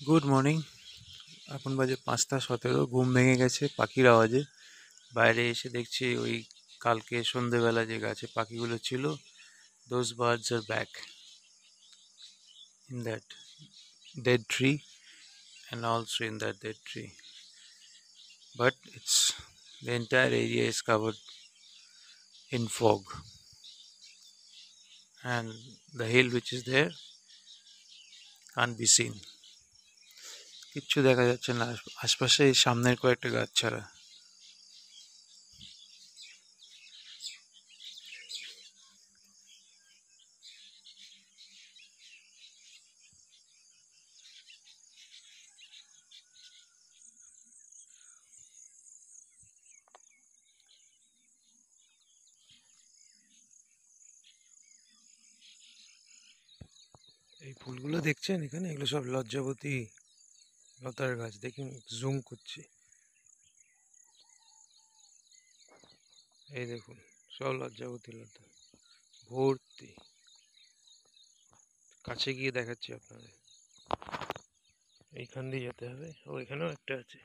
Good morning. এখন বাজে 5টা 17, ঘুম ভেঙে গেছে পাখির আওয়াজে। বাইরে এসে দেখছি ওই কালকে সন্ধেবেলা যে গাছে পাখিগুলো ছিল, those birds R back in that dead tree and also in that dead tree. But the entire area is covered in fog, and the hill which is there can't be seen. কিচ্ছু দেখা যাচ্ছে না আশপাশে, এই সামনের কয়েকটা গাছ ছাড়া। এই ফুলগুলো দেখছেন এখানে, এগুলো সব লজ্জাবতী লতার গাছ। দেখুন, জুম করছি, এই দেখুন, সব লজ্জাবতী লতা ভর্তি। কাছে গিয়ে দেখাচ্ছি আপনাদের। এইখান দিয়ে যেতে হবে, ও এখানেও একটা আছে,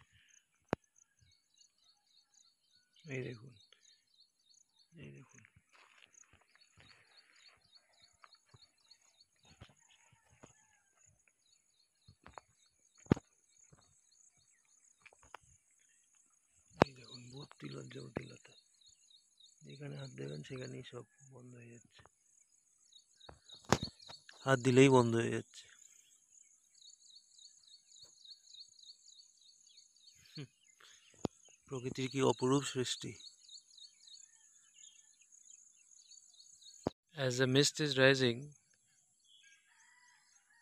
এই দেখুন, এই দেখুন। এই দেখুন, ভর্তি লজ্জাবতী লতা। যেখানে হাত দেবেন সেখানেই সব বন্ধ হয়ে যাচ্ছে, হাত দিলেই বন্ধ হয়ে যাচ্ছে। প্রকৃতির কি অপরূপ সৃষ্টি। As the mist is rising,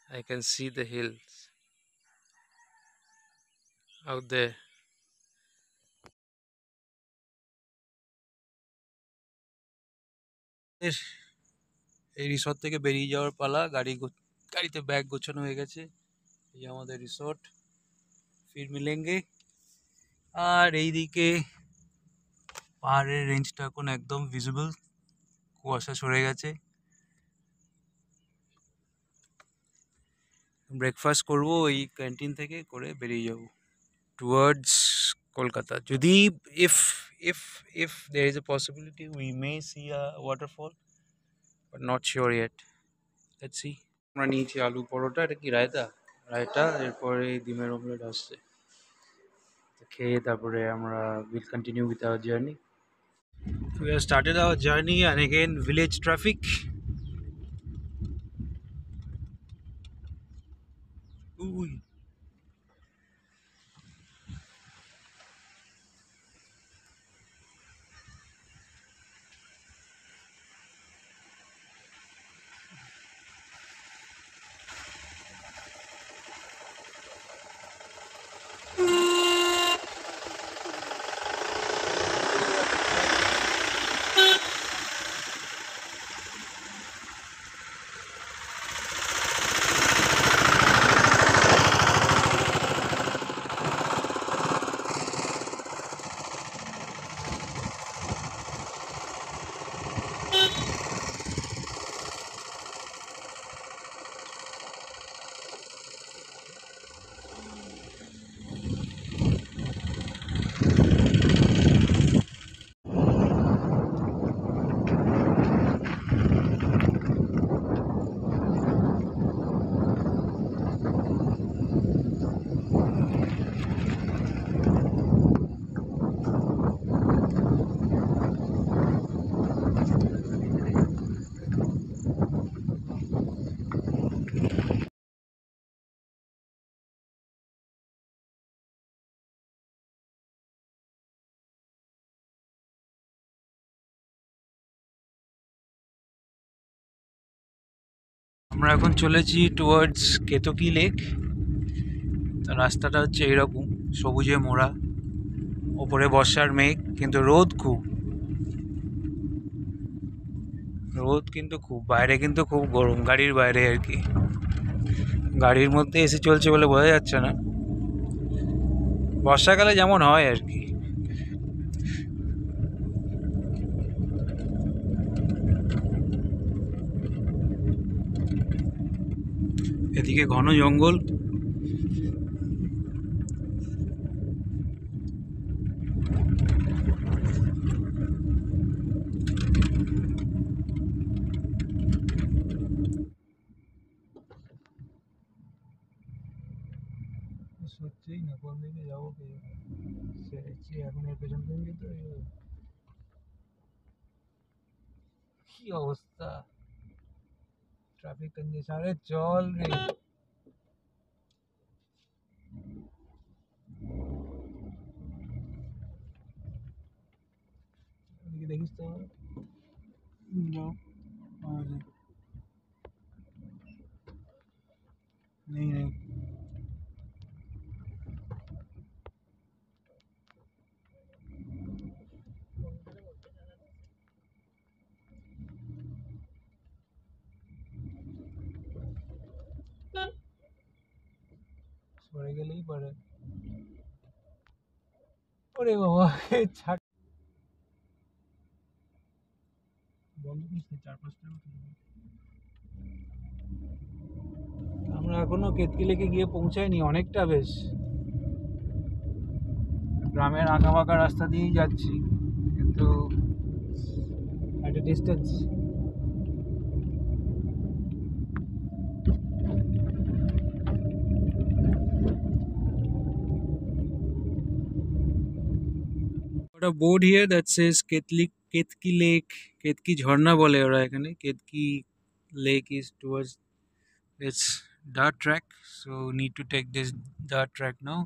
I can see the hills out there. এই রিসর্ট থেকে বেরিয়ে যাওয়ার পালা। গাড়িতে ব্যাগ গোছানো হয়ে গেছে। এই আমাদের রিসর্ট, ফির মিলেঙ্গে। আর এইদিকে পাহাড়ের রেঞ্জটা এখন একদম ভিজিবল, কুয়াশা সরে গেছে। ব্রেকফাস্ট করব ওই ক্যান্টিন থেকে, করে বেরিয়ে যাব টুয়ার্ডস কলকাতা। যদি if if if there is a possibility we may see a waterfall, but not sure yet. Let's see. আমরা নিয়েছি আলু পরোটা, এটা কি রায়তা? রায়তা, এরপরে ডিমের অমলেট আসছে। খেয়ে তারপরে আমরা will continue with our journey. We have started our journey, and again village traffic. Ooh. আমরা এখন চলেছি টুয়ার্ডস কেতকী লেক। রাস্তাটা হচ্ছে এরকম, সবুজে মোড়া, ওপরে বর্ষার মেঘ, কিন্তু রোদ খুব, বাইরে কিন্তু খুব গরম, গাড়ির বাইরে আর কি। গাড়ির মধ্যে এসি চলছে বলে বোঝা যাচ্ছে না, বর্ষাকালে যেমন হয় আর কি। এদিকে ঘন জঙ্গল, সত্যিই না কোন দিকে যাবো কে সেরেছি এখন এর পেছন পেছন যেতে হবে। কি অবস্থা ট্রাফিক কন্ডিশন আরে চল রে এদিকে দেখিস তো যাও নেই নেই সরে গেলেই পারে ওরে বাবা ছাড় বন্ধ করিস না 4-5টা আমরা এখনো কেতকি লেকে গিয়ে পৌঁছাইনি অনেকটা বেশ গ্রামের আঁকা বাঁকা রাস্তা দিয়েই যাচ্ছি কিন্তু একটা distance got a board here that says Ketki Lake, Ketki Jharna বলে ওরা এখানে Ketki Lake is towards this dirt track, so need to take this dirt track now.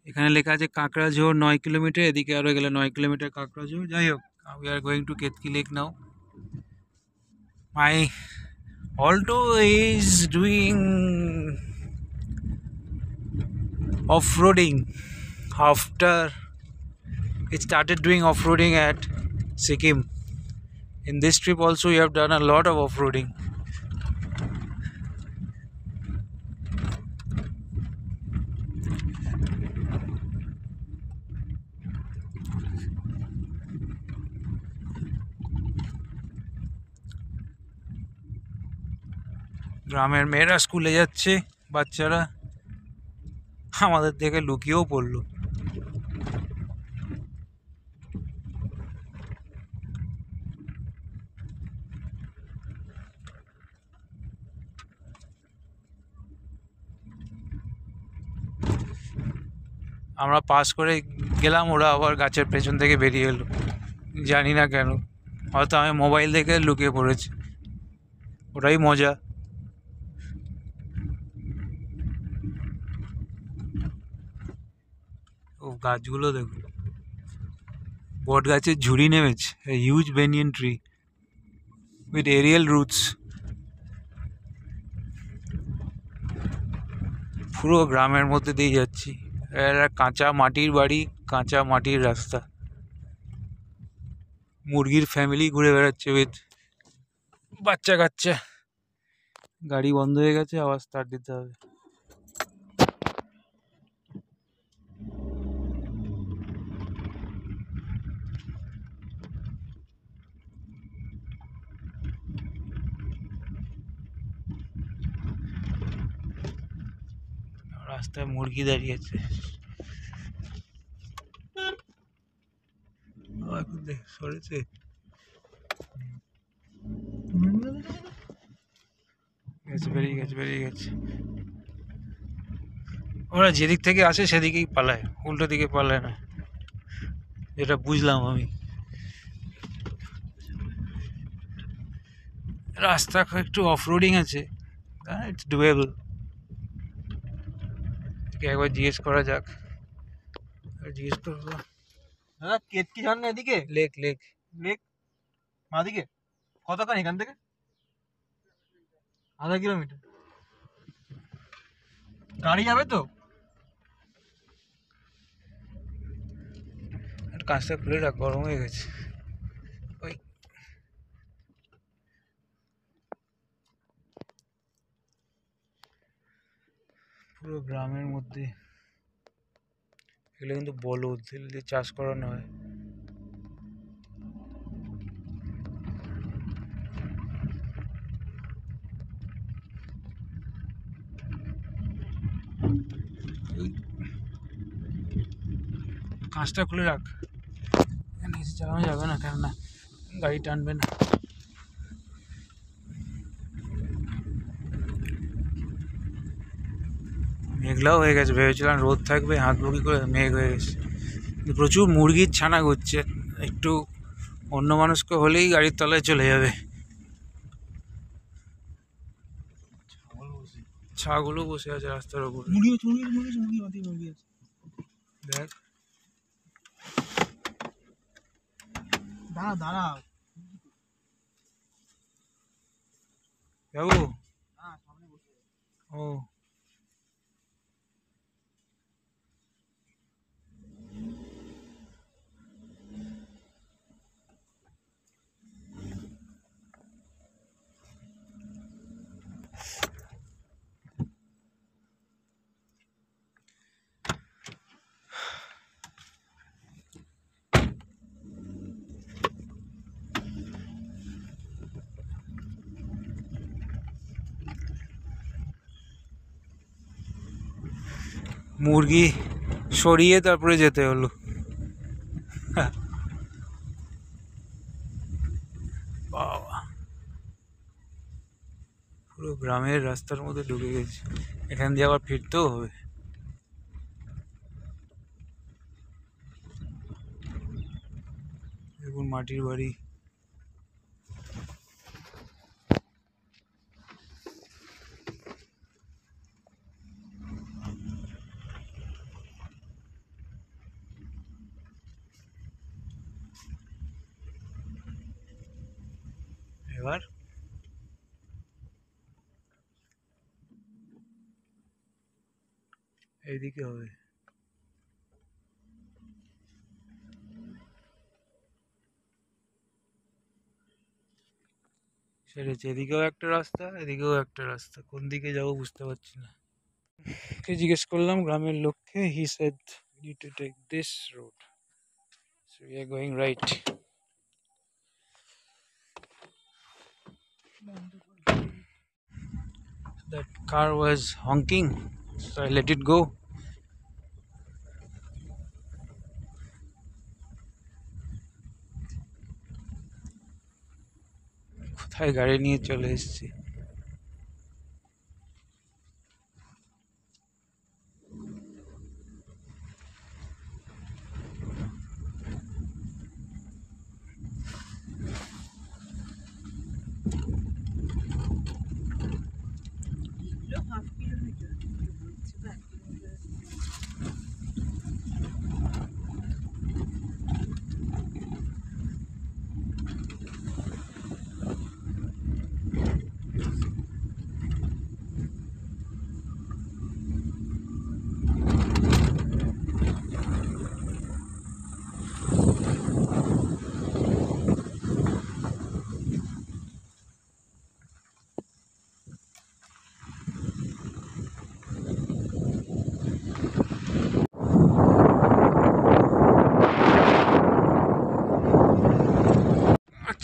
এখানে লেখা আছে কাঁকড়াঝোড় 9 কিলোমিটার এদিকে আরো গেলে 9 কিলোমিটার কাঁকড়াঝোড় যাই হোক we are going to Ketki Lake now. My Alto is doing off-roading after it started doing off-roading at Sikkim. In this trip also you have done a lot of off-roading. গ্রামের মেয়েরা স্কুলে যাচ্ছে বাচ্চারা আমাদের দেখে লুকিয়েও পড়লো আমরা পাস করে গেলাম ওরা আবার গাছের পেছন থেকে বেরিয়ে এলো জানি না কেন হয়তো আমি মোবাইল দেখে লুকিয়ে পড়েছি ওটাই মজা ও গাছগুলো দেখো বট গাছের ঝুড়ি নেমেছে huge banyan tree with aerial roots পুরো গ্রামের মধ্যে দিয়ে যাচ্ছি এরা কাঁচা মাটির বাড়ি কাঁচা মাটির রাস্তা মুরগির ফ্যামিলি ঘুরে বেড়াচ্ছে উইথ বাচ্চা কাচ্চা গাড়ি বন্ধ হয়ে গেছে আবার স্টার্ট দিতে হবে রাস্তায় মুরগি দাঁড়িয়েছে সরেছে বেরিয়ে গেছে ওরা যেদিক থেকে আসে সেদিকেই পালায় উল্টো দিকে পালায় না যেটা বুঝলাম আমি রাস্তা একটু অফরোডিং আছে ইটস ডুয়েবল একবার জিজ্ঞেস করা যাক জিজ্ঞেস করবো হ্যাঁ কেতকি ঝর্ণা এদিকে লেক লেক লেক মাদিকে কতক্ষণ এখান থেকে আধা কিলোমিটার গাড়ি যাবে তো কাজটা খুলে রাখ গরম হয়ে গেছে ওই পুরো গ্রামের মধ্যে এগুলো কিন্তু বলদ দিয়ে চাষ করানো হয় কাঁচটা খুলে রাখ এসে চালানো যাবে না কেননা গাড়ি টানবে না মেঘলাও হয়ে গেছে, ভেবেছিলাম রোদ থাকবে, হাত বগি করে মেঘ হয়ে গেছে। প্রচুর মুরগির ছানা ঘুরছে, একটু অন্য মানুষকে হলেই গাড়ির তলায় চলে যাবে। ছাগুলো বসে আছে রাস্তার উপর, দেখ। দাঁড়া দাঁড়া যাবো? ও, মুরগি সরিয়ে তারপরে যেতে হলো। বাবা, পুরো গ্রামের রাস্তার মধ্যে ঢুকে গেছি, এখান দিয়ে আবার ফিরতেও হবে। দেখুন মাটির বাড়ি। এবার এইদিকে হবে। সেরেছে, এদিকেও একটা রাস্তা, এদিকেও একটা রাস্তা, কোন দিকে যাবো বুঝতে পারছি না। কে জিজ্ঞেস করলাম গ্রামের লোককে, he said you to take this road, so we are going right. That car was honking, so I let it go. কোথায় গাড়ি নিয়ে চলে এসেছি।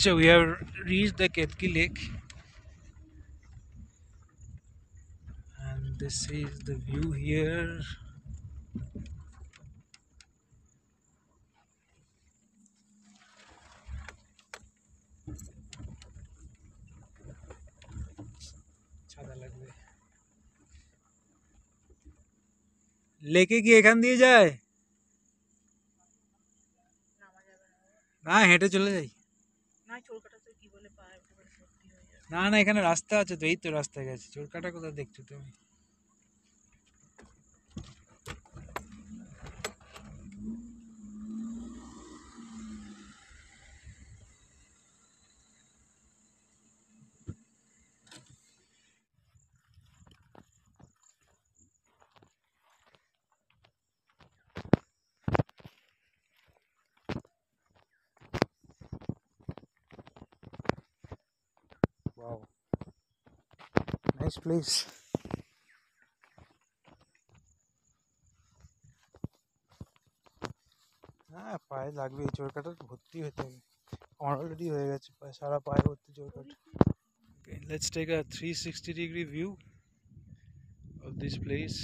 So we have reached the Ketki Lake, and this is the view here. ছাতা লাগবে। লেকে কি এখান দিয়ে যায়? না, হেঁটে চলে যাই। না না, এখানে রাস্তা আছে তো, এই তো রাস্তায় গেছে। চোরকাটা কোথায় দেখছো তুমি? Wow, nice place. হ্যাঁ, পায়ে লাগবে, এই চোরকাটা ভর্তি হতে হবে। আমার অলরেডি হয়ে গেছে, সারা পায়ে ভর্তি চোরকাটা। Okay, let's take a 360-degree view of this place.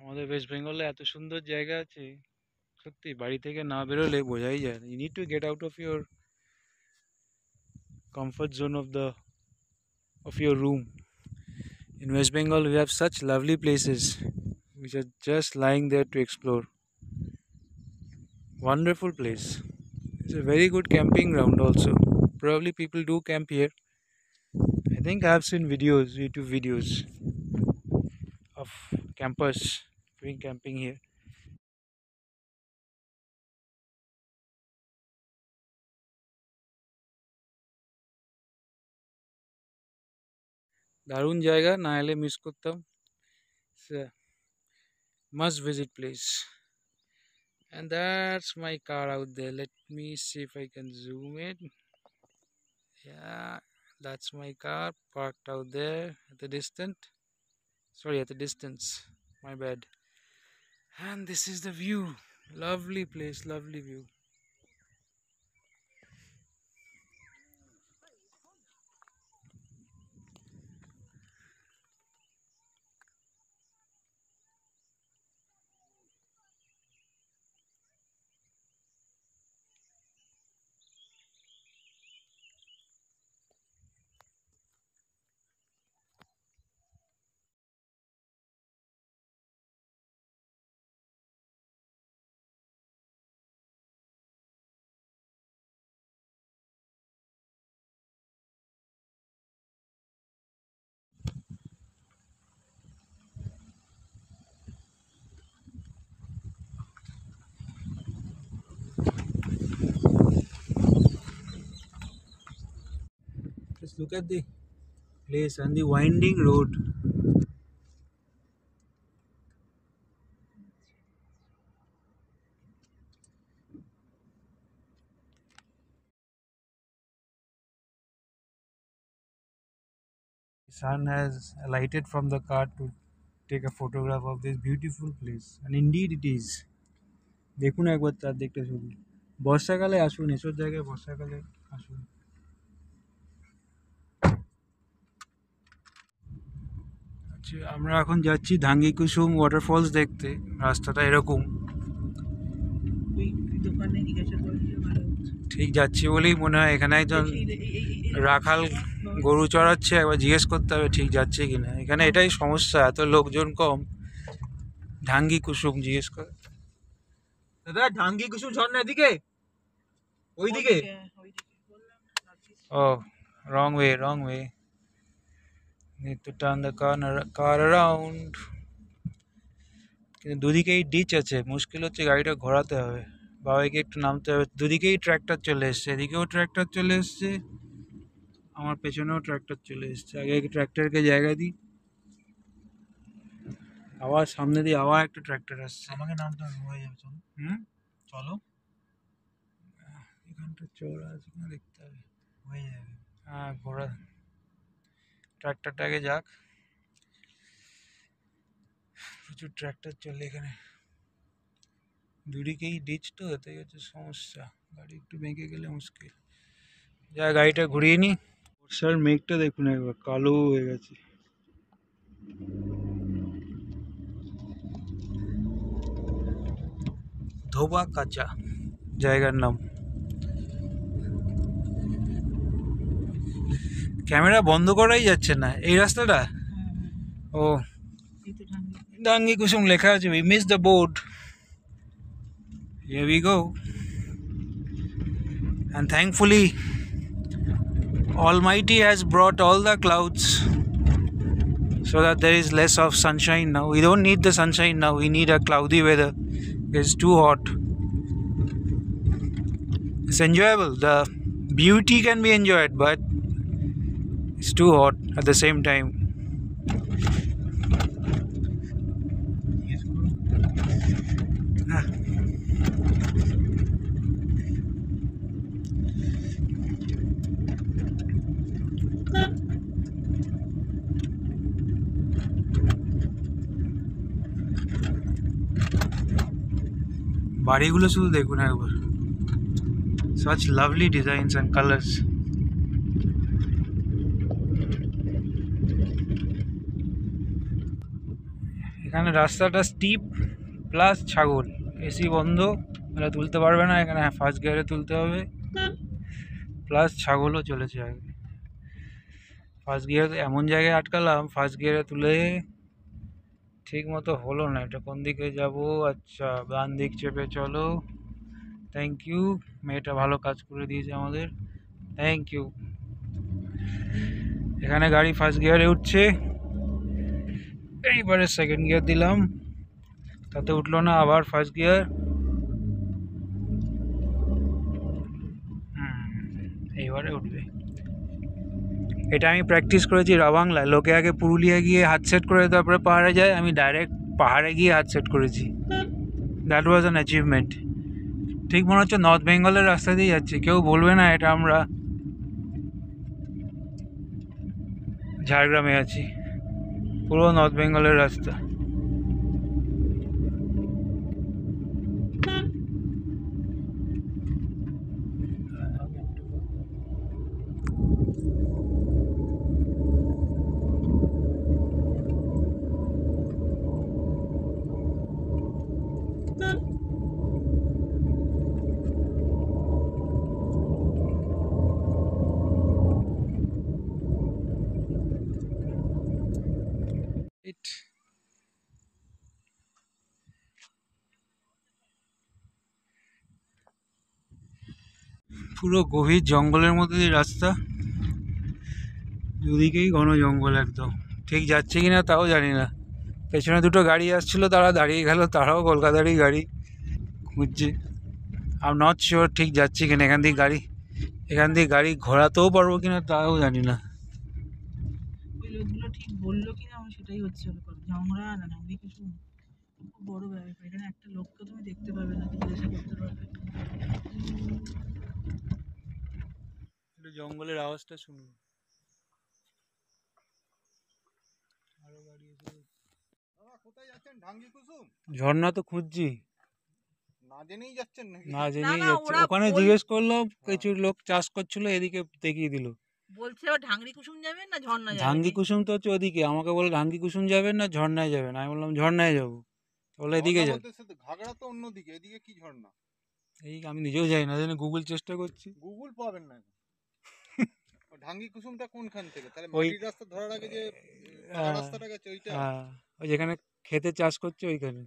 আমাদের ওয়েস্ট বেঙ্গলে এত সুন্দর জায়গা আছে, সত্যি বাড়ি থেকে না বেরোলে বোঝাই যায় না। You need to get out of your comfort zone of your room. In West Bengal, we have such lovely places which are just lying there to explore. Wonderful place. It's a very good camping ground also. Probably people do camp here. I think I have seen videos, YouTube videos of campers doing camping here. দারুণ জায়গা, না এলে miss করতাম। It's a must visit place. And that's my car out there. Let me see if I can zoom it. Yeah, that's my car parked out there at the distance. Sorry, at the distance. My bad. And this is the view. Lovely place, lovely view. Just look at the place and the winding road. The sun has alighted from the car to take a photograph of this beautiful place, and indeed it is. দেখুন একবার তার দিকটা শুধু। বর্ষাকালে আসুন, এসব জায়গায় বর্ষাকালে আসুন। আচ্ছা, আমরা এখন যাচ্ছি ধাঙ্গি কুসুম ওয়াটারফলস দেখতে। রাস্তাটা এরকম, ঠিক যাচ্ছি বলেই মনে হয় এখানে একজন রাখাল গরু চড়াচ্ছে, একবার জিজ্ঞেস করতে হবে ঠিক যাচ্ছে কিনা। এখানে এটাই সমস্যা, এত লোকজন কম। ধাঙ্গি কুসুম জিজ্ঞেস করে। দাদা, ধাঙ্গি কুসুম ঝর্ণা এদিকে, ওইদিকে? ও, wrong way, wrong way. Need to turn the car around. কিন্তু দুদিকেই ডিচ আছে, মুশকিল হচ্ছে গাড়িটা ঘোরাতে হবে, বাবাইকে একটু নামতে হবে। দুদিকেই ট্র্যাক্টর চলে এসছে, এদিকেও ট্র্যাক্টর চলে এসছে, আমার পেছনেও ট্র্যাক্টর চলে এসছে। আগে ট্র্যাক্টরকে জায়গা দিই, আবার সামনে দিয়ে আবার একটা ট্র্যাক্টর আসছে। আমাকে নামতে হবে, হয়ে যাবে। চলো, চলো। এখানটা চওড়া আছে কিনা দেখতে হবে, হয়ে যাবে। হ্যাঁ, ঘোরা। ট্র্যাক্টরটা আগে যাক, প্রচুর ট্র্যাক্টর চলে এখানে। দুদিকেই ডিচ তো, এটাই হচ্ছে সমস্যা, গাড়ি একটু বেঁকে গেলে মুশকিল। যা, গাড়িটা ঘুরিয়ে নি। বর্ষার মেঘটা দেখুন একবার, কালো হয়ে গেছে। ধোবা কাচা জায়গার নাম। ক্যামেরা বন্ধ করাই যাচ্ছে না এই রাস্তাটা। ও, ডাঙ্গি কুসুম লেখা আছে, we missed the boat. Here we go. And thankfully Almighty has brought all the clouds so that there is less of sunshine now. We don't need the sunshine now, we need a cloudy weather. It's too hot. It's enjoyable, the beauty can be enjoyed, but it's too hot at the same time. বাড়িগুলো শুধু দেখুন একবার, such lovely designs and colors. এখানে রাস্তাটা steep plus ছাগল, AC বন্ধ, এরা তুলতে পারবে না এখানে, ফার্স্ট গিয়ারে তুলতে হবে, প্লাস ছাগলও চলেছে আগে। ফার্স্ট গিয়ার এমন জায়গায় আটকালাম, ফার্স্ট গিয়ারে তুলে ঠিক মতো হলো না। এটা কোন দিকে যাব? আচ্ছা, ডান দিক চেপে চলো। থ্যাংক ইউ, মেয়েটা ভালো কাজ করে দিয়েছে আমাদের, থ্যাংক ইউ। এখানে গাড়ি ফার্স্ট গিয়ারে উঠছে, এইবারে সেকেন্ড গিয়ার দিলাম, তাতে উঠলো না, আবার ফার্স্ট গিয়ার। এইবারে উঠবে। এটা আমি প্র্যাকটিস করেছি রাবাংলায়, লোকে আগে পুরুলিয়া গিয়ে হাত সেট করে তারপরে পাহাড়ে যায়, আমি ডাইরেক্ট পাহাড়ে গিয়ে হাত সেট করেছি। That was an achievement. ঠিক মনে হচ্ছে নর্থ বেঙ্গলের রাস্তা দিয়ে যাচ্ছি, কেউ বলবে না এটা আমরা ঝাড়গ্রামে আছি, পুরো নর্থ বেঙ্গলের রাস্তা। পুরো গভীর জঙ্গলের মধ্যে দিয়ে রাস্তা, দুদিকেই ঘন জঙ্গল একদম। ঠিক যাচ্ছে কিনা তাও জানি না। পেছনে দুটো গাড়ি আসছিল, তারা দাঁড়িয়ে গেল, তারাও কলকাতারই গাড়ি খুঁজছে। আই এম নট শিওর ঠিক যাচ্ছি কিনা, এখান থেকে গাড়ি ঘোরাতেও পারবো কিনা তাও জানি না। ওই লোকগুলো ঠিক বললো কিনা আমার সেটাই হচ্ছে ঝগড়া না, আমি কিছু খুব বড় ব্যাপার। এখানে একটা লোককে তুমি দেখতে পাবে না, জিজ্ঞাসা করতে পারবে। জঙ্গলের আওয়াজটা শুনুন। কোথায় যাচ্ছেন? ঢাঙ্গি কুসুম ঝর্ণা তো খুঁজছি, না জেনেই যাচ্ছেন নাকি? না জেনেই না, যাচ্ছে। ওরা ওখানে জিজ্ঞেস করলো, কিছু লোক চাষ করছিল, এদিকে দেখিয়ে দিল। বলছে ও ঢাংরি কুসুম যাবেন না ঝর্ণা যাবেন। ঢাঙ্গি কুসুম তো হচ্ছে ওদিকে, আমাকে বলে ঢাঙ্গি কুসুম যাবেন না ঝর্ণায় যাবেন, আমি বললাম ঝর্ণায় যাবো, বলে এদিকে যান। ঘাগড়া তো অন্যদিকে, এদিকে কি ঝর্ণা? এই আমি নিজেও যাই না, জন্য গুগল চেষ্টা করছি। গুগল পাবেন না। ঢাঙ্গি কুসুমটা কোনখান থেকে? তাহলে ওই মাটির রাস্তা ধরার আগে যে রাস্তাটা গেছে ওইটা? ওই যেখানে খেতে চাষ করছে ওইখানে।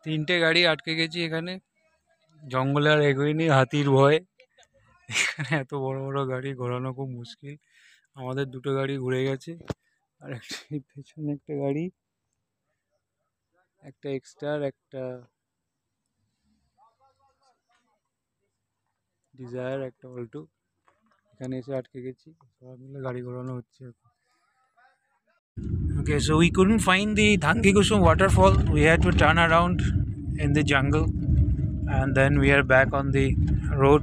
তিনটে গাড়ি আটকে গেছি এখানে, জঙ্গলে আর এগোয়নি, হাতির ভয়। এখানে এত বড় বড় গাড়ি ঘোরানো খুব মুশকিল। আমাদের দুটো গাড়ি ঘুরে গেছে, আর একটা পেছনে একটা গাড়ি, একটা এক্সট্রার, একটা ডিজায়ার, একটা অল্টো, এখানে এসে আটকে গেছি, সবাই মিলে গাড়ি ঘোরানো হচ্ছে। Okay, so we couldn't find the Dhangi Kusum waterfall. We had to turn around in the jungle, and then we are back on the road.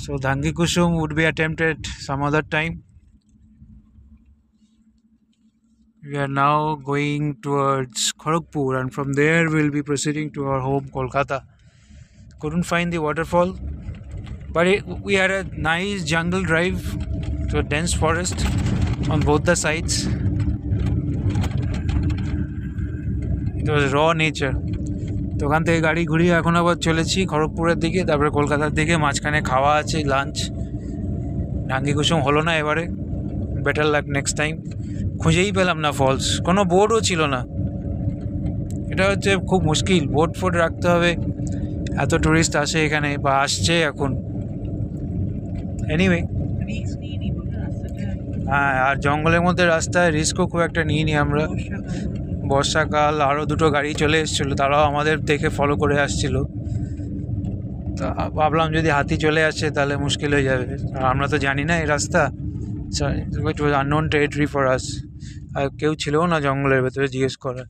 So Dhangi Kusum would be attempted some other time. We are now going towards Kharagpur, and from there we'll be proceeding to our home Kolkata. Couldn't find the waterfall, but we had a nice jungle drive to a dense forest on both the sides. It was raw nature. তো ওখান থেকে গাড়ি ঘুরিয়ে এখন আবার চলেছি খড়গপুরের দিকে, তারপরে কলকাতার দিকে। মাঝখানে খাওয়া আছে, লাঞ্চ। ঢাঙ্গি কুসুম হলো না এবারে, বেটার লাক নেক্সট টাইম। খুঁজেই পেলাম না ফলস, কোনো বোর্ডও ছিল না। এটা হচ্ছে খুব মুশকিল, বোর্ড ফোর্ড রাখতে হবে, এত টুরিস্ট আসে এখানে বা আসছে এখন। এনিওয়ে, রিস্ক নিয়ে নিব রাস্তাটা। হ্যাঁ, আর জঙ্গলের মধ্যে রাস্তায় রিস্কও খুব একটা নিইনি আমরা। বর্ষাকাল, আরও দুটো গাড়ি চলে এসেছিলো, তারাও আমাদের দেখে ফলো করে আসছিল। তা ভাবলাম যদি হাতি চলে আসে তাহলে মুশকিল হয়ে যাবে, আর আমরা তো জানি না এই রাস্তা। ইট ওয়াজ আননোন টেরিটরি ফর আস। আর কেউ ছিল না জঙ্গলের ভেতরে জিজ্ঞেস করার,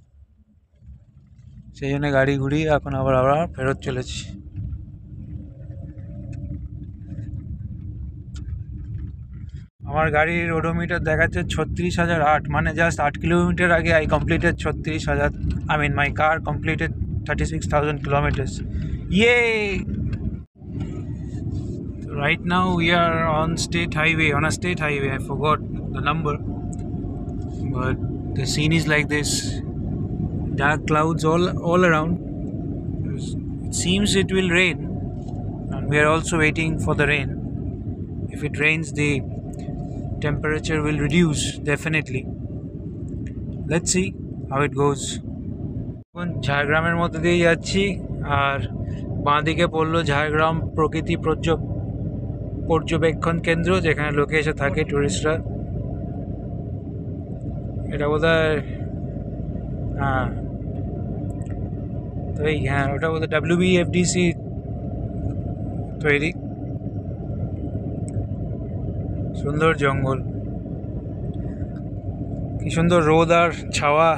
সেই জন্য গাড়ি ঘুরিয়ে এখন আবার ফেরত চলেছি। আমার গাড়ির ওডোমিটার দেখাচ্ছে 36,008, মানে জাস্ট 8 কিলোমিটার আগে I completed 36,000, I mean my car completed 36,000 kilometers. Yay! Right now we are on a state highway, I forgot the number, but the scene is like this, dark clouds all around. It seems it will rain, and we are also waiting for the rain. If it rains, the temperature will reduce definitely. Let's see how it goes. এখন ঝাড়গ্রামের মধ্যে দিয়ে যাচ্ছি, আর বাঁদিকে পড়লো ঝাড়গ্রাম প্রকৃতি পর্যবেক্ষণ কেন্দ্র, যেখানে লোকে এসে থাকে, টুরিস্টরা। এটা বোধহয় ওটা বোধহয় WBFDC তৈরি। সুন্দর জঙ্গল, কি সুন্দর রোদ আর ছাওয়া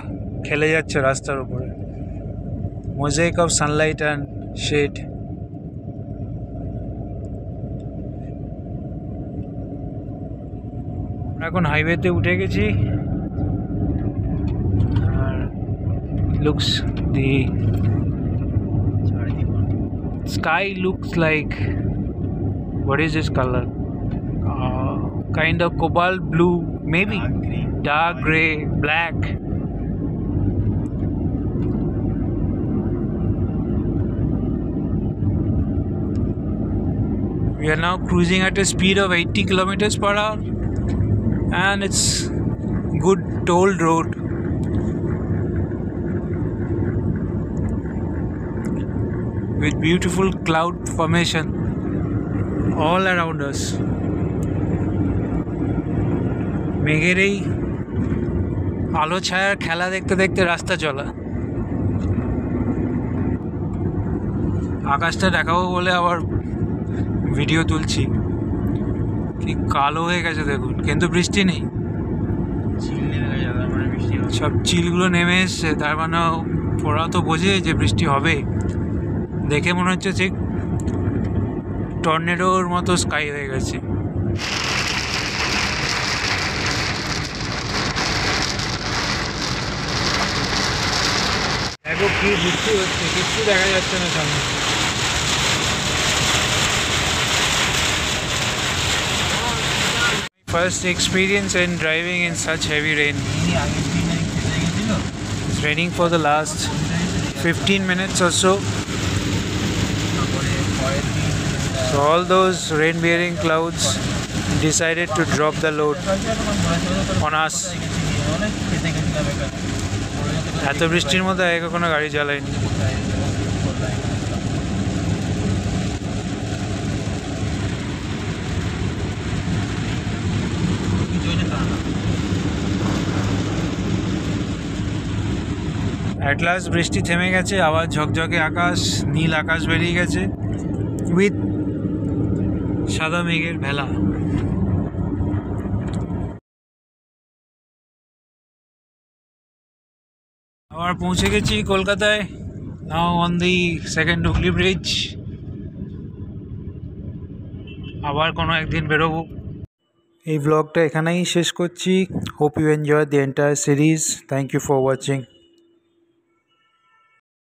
খেলে যাচ্ছে রাস্তার উপরে, mosaic of sunlight and shade. এখন হাইওয়েতে উঠে গেছি, আর looks the sky looks like, what is this color? Kind of cobalt blue, maybe dark gray, black. We are now cruising at a speed of 80 kilometers per hour, and it's good tolled road. With beautiful cloud formation all around us. মেঘের এই আলো ছায়ার খেলা দেখতে দেখতে রাস্তা চলা। আকাশটা দেখাবো বলে আবার ভিডিও তুলছি, কি কালো হয়ে গেছে দেখুন, কিন্তু বৃষ্টি নেই, সব চিলগুলো নেমে এসছে, তার মানে ওরা তো বোঝে যে বৃষ্টি হবে। দেখে মনে হচ্ছে ঠিক টর্নেডোর মতো স্কাই হয়ে গেছে। দেখো কি বৃষ্টি হচ্ছে, কিচ্ছু দেখা যাচ্ছে না সামনে। First experience in driving in such heavy rain. It's raining for the last 15 minutes or so. So all those rain-bearing clouds decided to drop the load on us. এত বৃষ্টির মধ্যে আগে কোনো গাড়ি চালায়নি। অ্যাট লাস্ট বৃষ্টি থেমে গেছে, আবার ঝকঝকে আকাশ, নীল আকাশ বেরিয়ে গেছে উইথ সাদা মেঘের ভেলা। আবার পৌঁছে গেছি কলকাতায়, now on the second Hooghly bridge. আবার কোনো একদিন বেরোবো। এই ব্লগটা এখানেই শেষ করছি। Hope you enjoy the entire series. Thank you for watching.